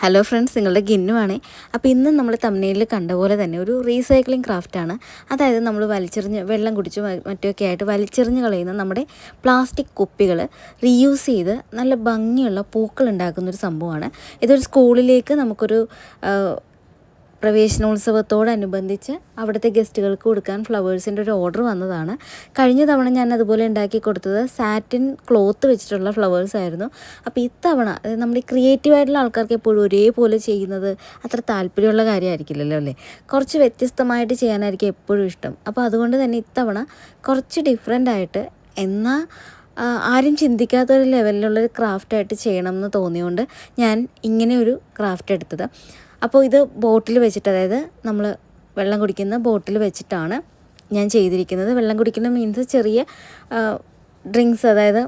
Hello friends, നിങ്ങളുടെ ഗിന്നുവാണേ. അപ്പോൾ ഇന്ന് നമ്മൾ തമ്മിലിൽ കണ്ട പോലെ തന്നെ ഒരു റീസൈക്ലിംഗ് ക്രാഫ്റ്റാണ്. അതായത് നമ്മൾ വലിച്ചെറിഞ്ഞ് വെള്ളം കുടിച്ച് മറ്റൊക്കെ ആയിട്ട് വലിച്ചെറിഞ്ഞ് കളയുന്ന നമ്മുടെ പ്ലാസ്റ്റിക് കുപ്പികൾ റീയൂസ് ചെയ്ത് നല്ല ഭംഗിയുള്ള പൂക്കൾ ഉണ്ടാക്കുന്നൊരു സംഭവമാണ്. ഇതൊരു സ്കൂളിലേക്ക് നമുക്കൊരു പ്രവേശനോത്സവത്തോടനുബന്ധിച്ച് അവിടുത്തെ ഗസ്റ്റുകൾക്ക് കൊടുക്കാൻ ഫ്ലവേഴ്സിൻ്റെ ഒരു ഓർഡർ വന്നതാണ്. കഴിഞ്ഞ തവണ ഞാൻ അതുപോലെ ഉണ്ടാക്കി കൊടുത്തത് സാറ്റിൻ ക്ലോത്ത് വെച്ചിട്ടുള്ള ഫ്ലവേഴ്സ് ആയിരുന്നു. അപ്പോൾ ഇത്തവണ നമ്മുടെ ക്രിയേറ്റീവായിട്ടുള്ള ആൾക്കാർക്ക് എപ്പോഴും ഒരേപോലെ ചെയ്യുന്നത് അത്ര താല്പര്യമുള്ള കാര്യമായിരിക്കില്ലല്ലോ അല്ലേ. കുറച്ച് വ്യത്യസ്തമായിട്ട് ചെയ്യാനായിരിക്കും എപ്പോഴും ഇഷ്ടം. അപ്പോൾ അതുകൊണ്ട് തന്നെ ഇത്തവണ കുറച്ച് ഡിഫറെൻ്റ് ആയിട്ട് എന്നാൽ ആരും ചിന്തിക്കാത്തൊരു ലെവലിലുള്ളൊരു ക്രാഫ്റ്റായിട്ട് ചെയ്യണം എന്ന് തോന്നിയുകൊണ്ട് ഞാൻ ഇങ്ങനെ ഒരു ക്രാഫ്റ്റ് എടുത്തത്. അപ്പോൾ ഇത് ബോട്ടിൽ വെച്ചിട്ട്, അതായത് നമ്മൾ വെള്ളം കുടിക്കുന്ന ബോട്ടിൽ വെച്ചിട്ടാണ് ഞാൻ ചെയ്തിരിക്കുന്നത്. വെള്ളം കുടിക്കുന്ന മീൻസ് ചെറിയ ഡ്രിങ്ക്സ്, അതായത്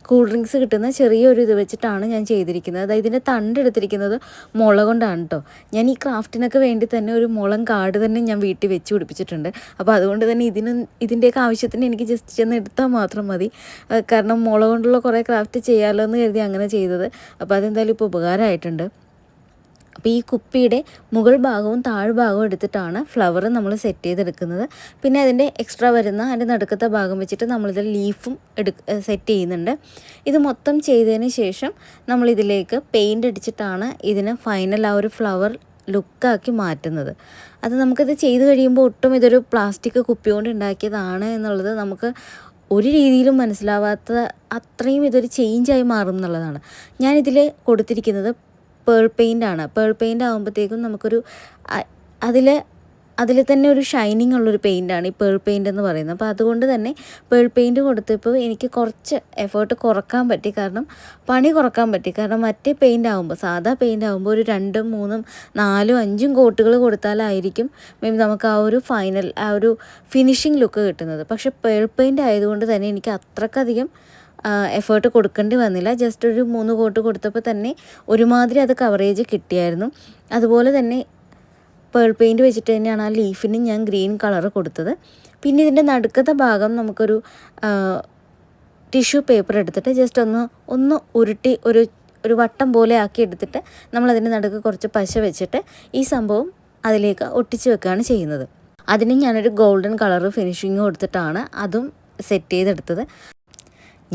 കൂൾ ഡ്രിങ്ക്സ് കിട്ടുന്ന ചെറിയൊരു ഇത് വെച്ചിട്ടാണ് ഞാൻ ചെയ്തിരിക്കുന്നത്. അതായത് ഇതിൻ്റെ തണ്ടെടുത്തിരിക്കുന്നത് മുള കൊണ്ടാണ് കേട്ടോ. ഞാൻ ഈ ക്രാഫ്റ്റിനൊക്കെ വേണ്ടി തന്നെ ഒരു മുളം കാട് തന്നെ ഞാൻ വീട്ടിൽ വെച്ച് പിടിപ്പിച്ചിട്ടുണ്ട്. അപ്പോൾ അതുകൊണ്ട് തന്നെ ഇതിൻ്റെയൊക്കെ ആവശ്യത്തിന് എനിക്ക് ജസ്റ്റ് ചെന്ന് എടുത്താൽ മാത്രം മതി. കാരണം മുള കൊണ്ടുള്ള കുറേ ക്രാഫ്റ്റ് ചെയ്യാമല്ലോ എന്ന് കരുതി അങ്ങനെ ചെയ്തത്. അപ്പോൾ അതെന്തായാലും ഇപ്പോൾ ഉപകാരമായിട്ടുണ്ട്. അപ്പോൾ ഈ കുപ്പിയുടെ മുകൾ ഭാഗവും താഴ്ഭാഗവും എടുത്തിട്ടാണ് ഫ്ലവർ നമ്മൾ സെറ്റ് ചെയ്തെടുക്കുന്നത്. പിന്നെ അതിൻ്റെ എക്സ്ട്രാ വരുന്ന അതിൻ്റെ നടുക്കത്തെ ഭാഗം വെച്ചിട്ട് നമ്മളിതിൽ ലീഫും സെറ്റ് ചെയ്യുന്നുണ്ട്. ഇത് മൊത്തം ചെയ്തതിന് ശേഷം നമ്മളിതിലേക്ക് പെയിൻ്റ് അടിച്ചിട്ടാണ് ഇതിന് ഫൈനൽ ആ ഒരു ഫ്ലവർ ലുക്കാക്കി മാറ്റുന്നത്. അത് നമുക്കിത് ചെയ്ത് കഴിയുമ്പോൾ ഒട്ടും ഇതൊരു പ്ലാസ്റ്റിക് കുപ്പി കൊണ്ട് ഉണ്ടാക്കിയതാണ് എന്നുള്ളത് നമുക്ക് ഒരു രീതിയിലും മനസ്സിലാവാത്ത അത്രയും ഇതൊരു ചേഞ്ചായി മാറും എന്നുള്ളതാണ്. ഞാനിതിൽ കൊടുത്തിരിക്കുന്നത് പേൾ പെയിൻ്റാണ്. പേൾ പെയിൻ്റ് ആകുമ്പോഴത്തേക്കും നമുക്കൊരു അതിൽ തന്നെ ഒരു ഷൈനിങ് ഉള്ളൊരു പെയിൻ്റാണ് ഈ പേൾ പെയിൻ്റ് എന്ന് പറയുന്നത്. അപ്പോൾ അതുകൊണ്ട് തന്നെ പേൾ പെയിൻറ്റ് കൊടുത്തപ്പോൾ എനിക്ക് കുറച്ച് എഫേർട്ട് കുറക്കാൻ പറ്റി, കാരണം പണി കുറക്കാൻ പറ്റി. കാരണം മറ്റേ പെയിൻ്റ് ആകുമ്പോൾ, സാധാ പെയിൻ്റ് ആകുമ്പോൾ ഒരു 2, 3, 4, 5 കോട്ടുകൾ കൊടുത്താലായിരിക്കും നമുക്ക് ആ ഒരു ഫൈനൽ ആ ഒരു ഫിനിഷിംഗ് ലുക്ക് കിട്ടുന്നത്. പക്ഷേ പേൾ പെയിൻ്റ് ആയതുകൊണ്ട് തന്നെ എനിക്ക് അത്രക്കധികം എഫേർട്ട് കൊടുക്കേണ്ടി വന്നില്ല. ജസ്റ്റ് ഒരു 3 കോട്ട് കൊടുത്തപ്പോൾ തന്നെ ഒരുമാതിരി അത് കവറേജ് കിട്ടിയായിരുന്നു. അതുപോലെ തന്നെ പേൾ പെയിൻറ്റ് വെച്ചിട്ട് തന്നെയാണ് ആ ലീഫിന് ഞാൻ ഗ്രീൻ കളർ കൊടുത്തത്. പിന്നെ ഇതിൻ്റെ നടുക്കത്തെ ഭാഗം നമുക്കൊരു ടിഷ്യൂ പേപ്പർ എടുത്തിട്ട് ജസ്റ്റ് ഒന്ന് ഉരുട്ടി ഒരു വട്ടം പോലെ ആക്കി എടുത്തിട്ട് നമ്മളതിൻ്റെ നടുക്ക് കുറച്ച് പശ വെച്ചിട്ട് ഈ സംഭവം അതിലേക്ക് ഒട്ടിച്ച് വെക്കുകയാണ് ചെയ്യുന്നത്. അതിന് ഞാനൊരു ഗോൾഡൻ കളർ ഫിനിഷിങ് കൊടുത്തിട്ടാണ് അതും സെറ്റ് ചെയ്തെടുത്തത്.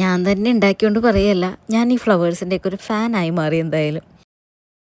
ഞാൻ തന്നെ ഉണ്ടാക്കിക്കൊണ്ട് പറയല്ല, ഞാൻ ഈ ഫ്ലവേഴ്സിൻ്റെയൊക്കെ ഒരു ഫാനായി മാറി എന്തായാലും.